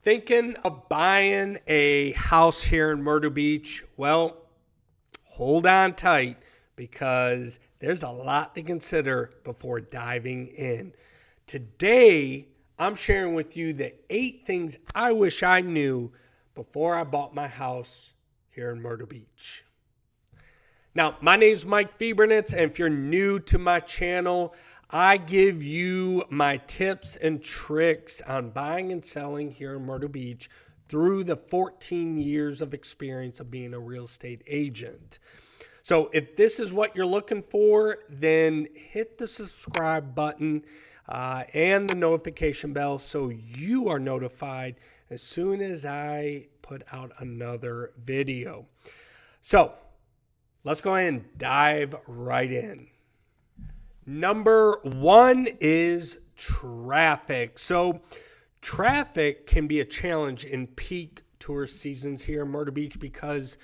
Thinking of buying a house here in Myrtle Beach? Well, hold on tight because there's a lot to consider before diving in. Today, I'm sharing with you the 8 things I wish I knew before I bought my house here in Myrtle Beach. Now, my name is Mike Fiebernitz, and if you're new to my channel, I give you my tips and tricks on buying and selling here in Myrtle Beach through the 14 years of experience of being a real estate agent. So if this is what you're looking for, then hit the subscribe button and the notification bell so you are notified as soon as I put out another video. So let's go ahead and dive right in. Number 1 is traffic. So traffic can be a challenge in peak tourist seasons here in Myrtle Beach because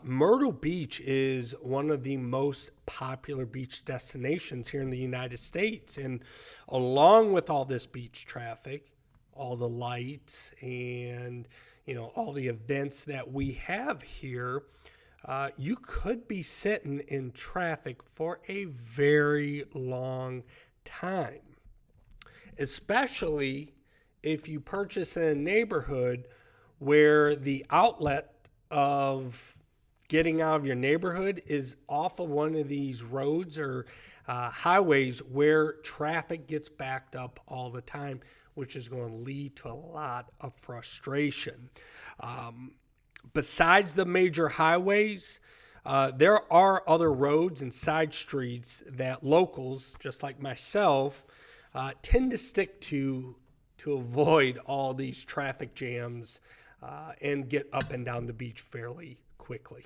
Myrtle Beach is one of the most popular beach destinations here in the United States. And along with all this beach traffic, all the lights and, all the events that we have here, you could be sitting in traffic for a very long time, especially if you purchase in a neighborhood where the outlet of getting out of your neighborhood is off of one of these roads or highways where traffic gets backed up all the time, which is going to lead to a lot of frustration. Besides the major highways, there are other roads and side streets that locals, just like myself, tend to stick to avoid all these traffic jams and get up and down the beach fairly quickly.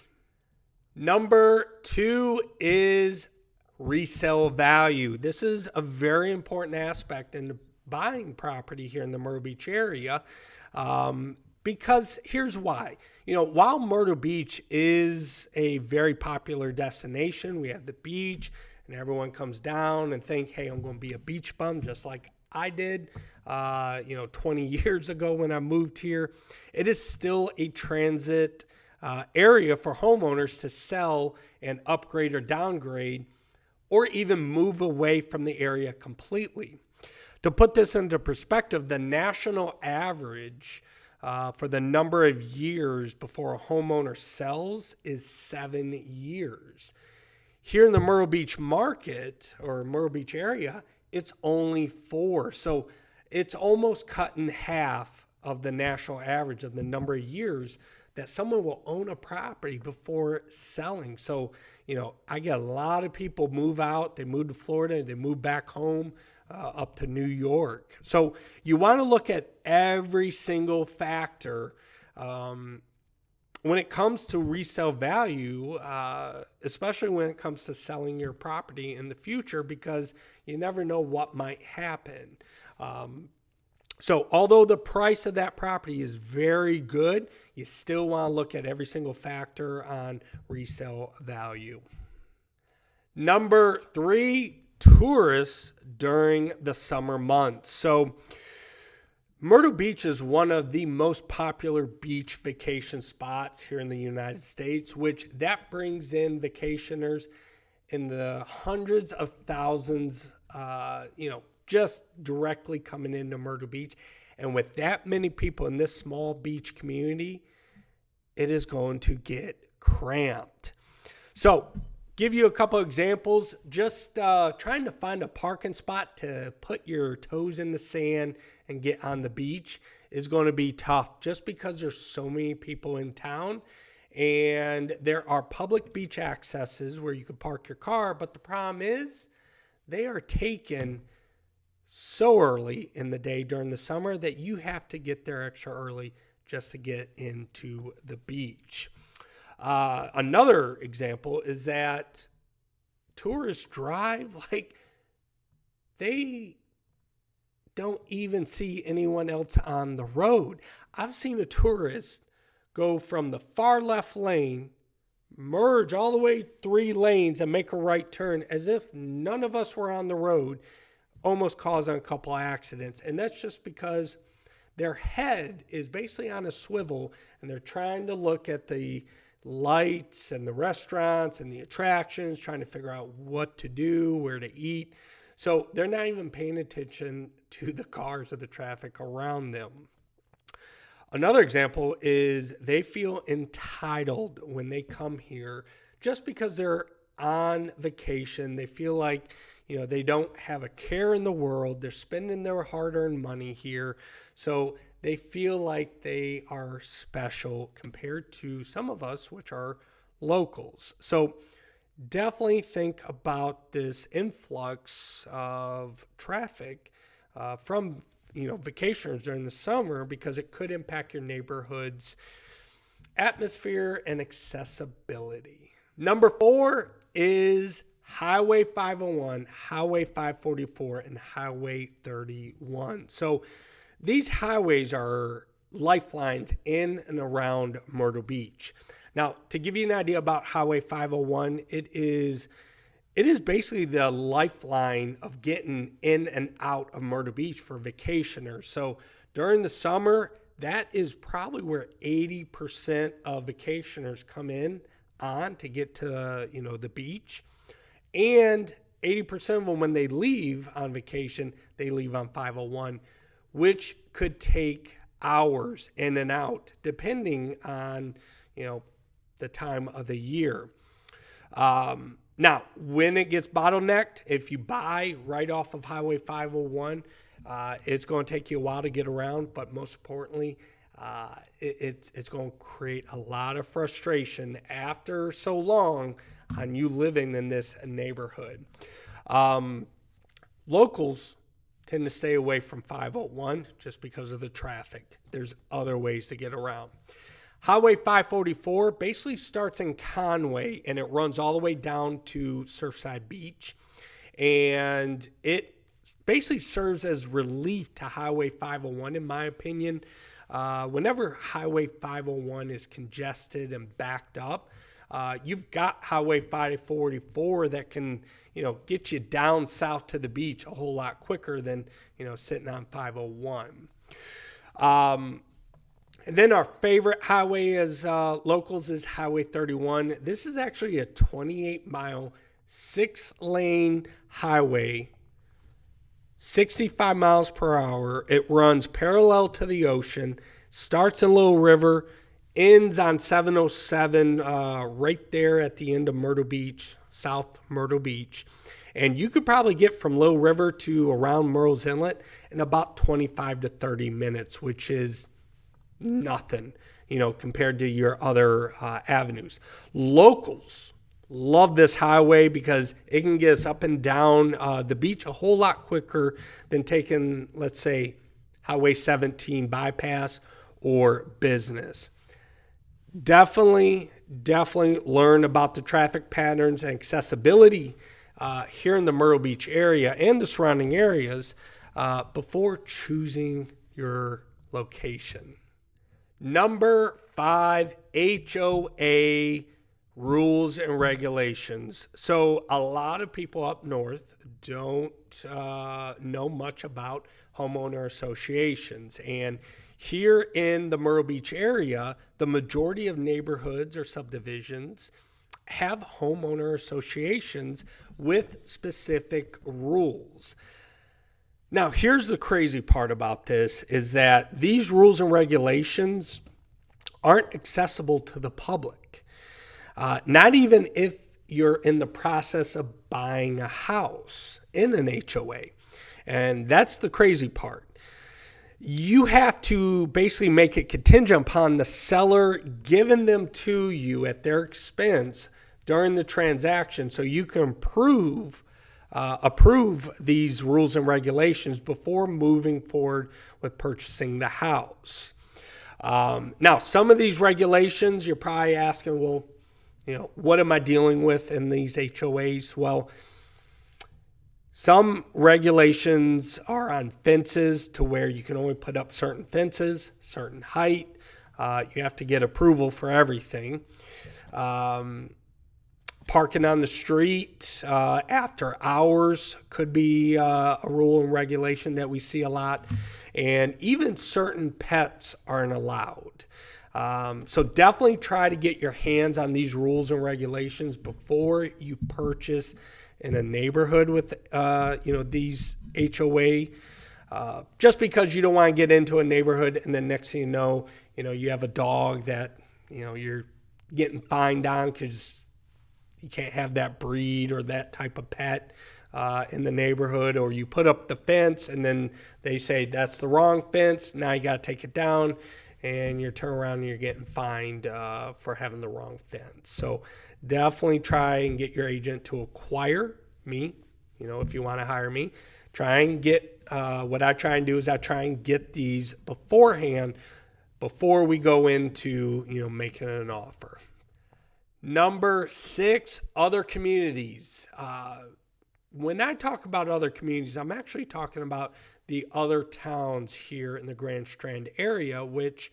Number 2 is resale value. This is a very important aspect in buying property here in the Myrtle Beach area. Because here's why. While Myrtle Beach is a very popular destination, we have the beach and everyone comes down and think, hey, I'm going to be a beach bum just like I did, 20 years ago when I moved here. It is still a transit area for homeowners to sell and upgrade or downgrade or even move away from the area completely. To put this into perspective, the national average for the number of years before a homeowner sells is 7 years. Here in the Myrtle Beach market or Myrtle Beach area, it's only 4. So it's almost cut in half of the national average of the number of years that someone will own a property before selling. So, I get a lot of people move out, they move to Florida, they move back home, up to New York. So you want to look at every single factor when it comes to resale value, especially when it comes to selling your property in the future, because you never know what might happen. So although the price of that property is very good, you still want to look at every single factor on resale value. Number 3, tourists during the summer months. So Myrtle Beach is one of the most popular beach vacation spots here in the United States, which that brings in vacationers in the hundreds of thousands, just directly coming into Myrtle Beach. And with that many people in this small beach community, it is going to get cramped. So give you a couple examples. Just trying to find a parking spot to put your toes in the sand and get on the beach is going to be tough just because there's so many people in town. And there are public beach accesses where you can park your car, but the problem is they are taken so early in the day during the summer that you have to get there extra early just to get into the beach. Another example is that tourists drive like they don't even see anyone else on the road. I've seen a tourist go from the far left lane, merge all the way 3 lanes and make a right turn as if none of us were on the road, almost causing a couple of accidents. And that's just because their head is basically on a swivel, and they're trying to look at the lights and the restaurants and the attractions, trying to figure out what to do, where to eat. So they're not even paying attention to the cars or the traffic around them. Another example is they feel entitled when they come here just because they're on vacation. They feel like, they don't have a care in the world. They're spending their hard-earned money here. So they feel like they are special compared to some of us, which are locals. So definitely think about this influx of traffic from vacationers during the summer, because it could impact your neighborhood's atmosphere and accessibility. Number 4 is Highway 501, Highway 544, and Highway 31. So these highways are lifelines in and around Myrtle Beach. Now, to give you an idea about Highway 501, it is basically the lifeline of getting in and out of Myrtle Beach for vacationers. So during the summer, that is probably where 80% of vacationers come in on to get to, the beach. And 80% of them, when they leave on vacation, they leave on 501, which could take hours in and out, depending on, the time of the year. Now, when it gets bottlenecked, if you buy right off of Highway 501, it's going to take you a while to get around, but most importantly, it's going to create a lot of frustration after so long on you living in this neighborhood. Locals tend to stay away from 501 just because of the traffic. There's other ways to get around. Highway 544 basically starts in Conway, and it runs all the way down to Surfside Beach. And it basically serves as relief to Highway 501, in my opinion. Whenever Highway 501 is congested and backed up, you've got Highway 544 that can, get you down south to the beach a whole lot quicker than, sitting on 501. And then our favorite highway as locals is Highway 31. This is actually a 28-mile, 6-lane highway, 65 miles per hour. It runs parallel to the ocean, starts in Little River, ends on 707 right there at the end of Myrtle Beach, South Myrtle Beach. And you could probably get from Little River to around Murrells Inlet in about 25 to 30 minutes, which is nothing, compared to your other avenues. Locals love this highway because it can get us up and down the beach a whole lot quicker than taking, let's say, Highway 17 bypass or business. Definitely learn about the traffic patterns and accessibility here in the Myrtle Beach area and the surrounding areas before choosing your location. Number 5, HOA rules and regulations. So a lot of people up north don't know much about homeowner associations. And here in the Myrtle Beach area, the majority of neighborhoods or subdivisions have homeowner associations with specific rules. Now, here's the crazy part about this is that these rules and regulations aren't accessible to the public. Not even if you're in the process of buying a house in an HOA. And that's the crazy part. You have to basically make it contingent upon the seller giving them to you at their expense during the transaction so you can approve these rules and regulations before moving forward with purchasing the house. Now, some of these regulations, you're probably asking, well, what am I dealing with in these HOAs? Well, some regulations are on fences to where you can only put up certain fences, certain height. You have to get approval for everything. Parking on the street after hours could be a rule and regulation that we see a lot. And even certain pets aren't allowed. So definitely try to get your hands on these rules and regulations before you purchase in a neighborhood with, these HOA. Just because you don't want to get into a neighborhood and then next thing you have a dog that, you're getting fined on because you can't have that breed or that type of pet in the neighborhood, or you put up the fence and then they say that's the wrong fence. Now you got to take it down and you turn around and you're getting fined for having the wrong fence. So definitely try and get your agent to acquire me. If you want to hire me, try and get what I try and do is I try and get these beforehand before we go into making an offer. Number 6, other communities. When I talk about other communities, I'm actually talking about the other towns here in the Grand Strand area, which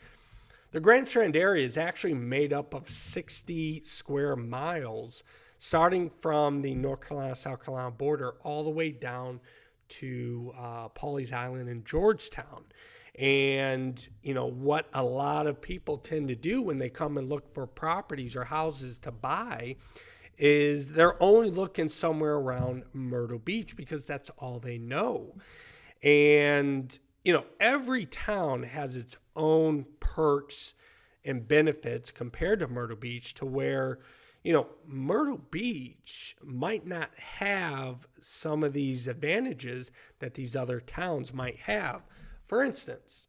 the Grand Strand area is actually made up of 60 square miles, starting from the North Carolina-South Carolina border all the way down to Pawleys Island and Georgetown. And, what a lot of people tend to do when they come and look for properties or houses to buy is they're only looking somewhere around Myrtle Beach because that's all they know. And, every town has its own perks and benefits compared to Myrtle Beach, to where, Myrtle Beach might not have some of these advantages that these other towns might have. For instance,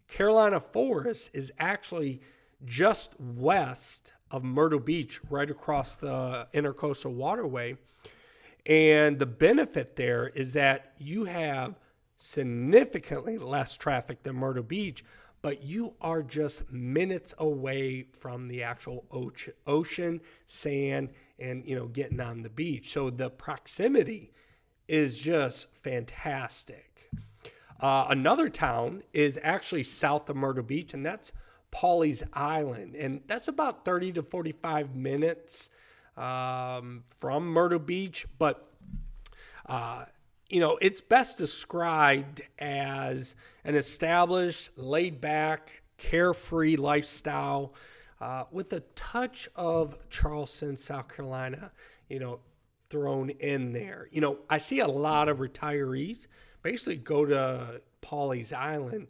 Carolina Forest is actually just west of Myrtle Beach, right across the Intercoastal Waterway. And the benefit there is that you have significantly less traffic than Myrtle Beach, but you are just minutes away from the actual ocean, sand, and, getting on the beach. So the proximity is just fantastic. Another town is actually south of Myrtle Beach, and that's Pawleys Island. And that's about 30 to 45 minutes from Myrtle Beach. But, it's best described as an established, laid-back, carefree lifestyle with a touch of Charleston, South Carolina, thrown in there. I see a lot of retirees basically go to Pawleys Island,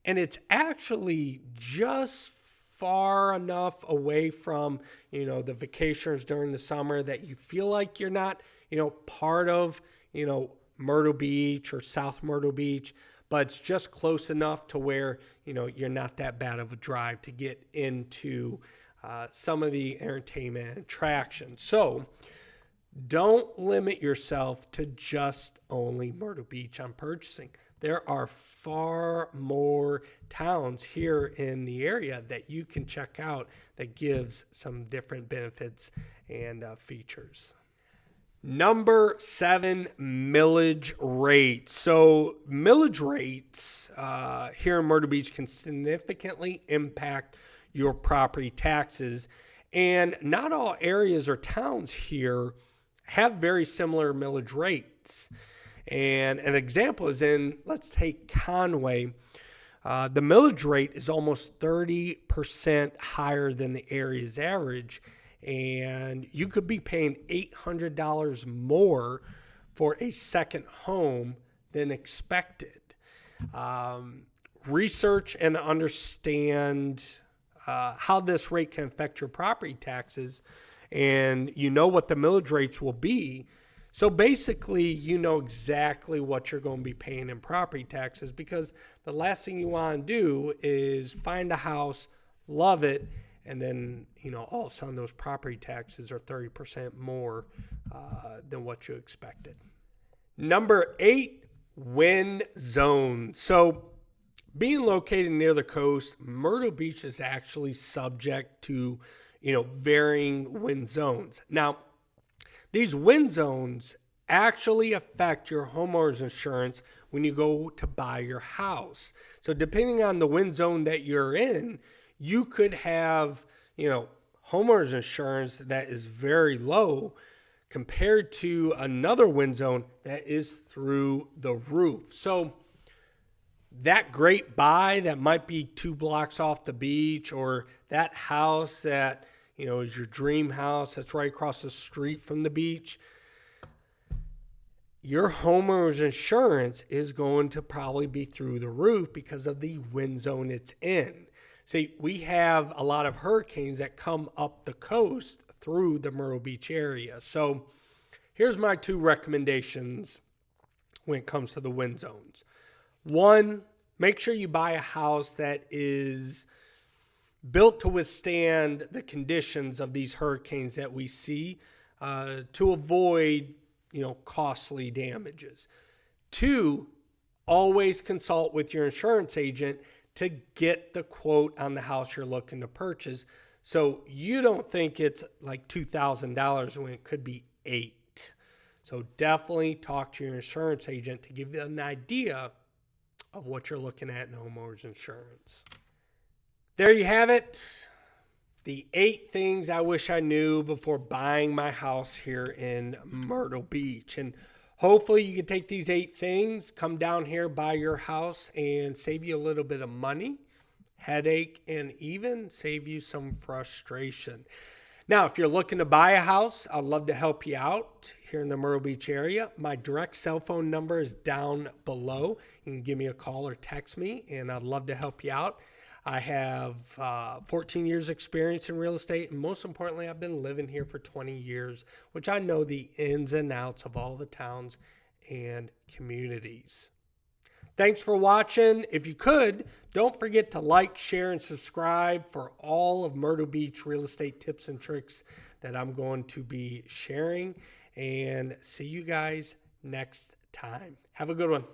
and it's actually just far enough away from, the vacationers during the summer that you feel like you're not, part of, Myrtle Beach or South Myrtle Beach, but it's just close enough to where, you're not that bad of a drive to get into some of the entertainment and attractions. So don't limit yourself to just only Myrtle Beach on purchasing. There are far more towns here in the area that you can check out that gives some different benefits and features. Number 7, millage rate. So millage rates here in Myrtle Beach can significantly impact your property taxes. And not all areas or towns here have very similar millage rates. And an example is let's take Conway. The millage rate is almost 30% higher than the area's average. And you could be paying $800 more for a second home than expected. Research and understand how this rate can affect your property taxes, and what the millage rates will be. So basically, exactly what you're going to be paying in property taxes, because the last thing you want to do is find a house, love it, and then, all of a sudden those property taxes are 30% more than what you expected. Number 8, wind zone. So being located near the coast, Myrtle Beach is actually subject to, varying wind zones. Now, these wind zones actually affect your homeowner's insurance when you go to buy your house. So depending on the wind zone that you're in, you could have, homeowner's insurance that is very low compared to another wind zone that is through the roof. So that great buy that might be 2 blocks off the beach, or that house that, you know, is your dream house that's right across the street from the beach, your homeowner's insurance is going to probably be through the roof because of the wind zone it's in. See, we have a lot of hurricanes that come up the coast through the Myrtle Beach area. So here's my 2 recommendations when it comes to the wind zones. 1, make sure you buy a house that is built to withstand the conditions of these hurricanes that we see, to avoid, you know, costly damages. 2, always consult with your insurance agent to get the quote on the house you're looking to purchase, so you don't think it's like $2,000 when it could be $8,000. So definitely talk to your insurance agent to give you an idea of what you're looking at in homeowners insurance. There you have it. The 8 things I wish I knew before buying my house here in Myrtle Beach. And hopefully you can take these 8 things, come down here, buy your house, and save you a little bit of money, headache, and even save you some frustration. Now, if you're looking to buy a house, I'd love to help you out here in the Myrtle Beach area. My direct cell phone number is down below. You can give me a call or text me, and I'd love to help you out. I have 14 years experience in real estate, and most importantly, I've been living here for 20 years, which I know the ins and outs of all the towns and communities. Thanks for watching. If you could, don't forget to like, share, and subscribe for all of Myrtle Beach real estate tips and tricks that I'm going to be sharing. And see you guys next time. Have a good one.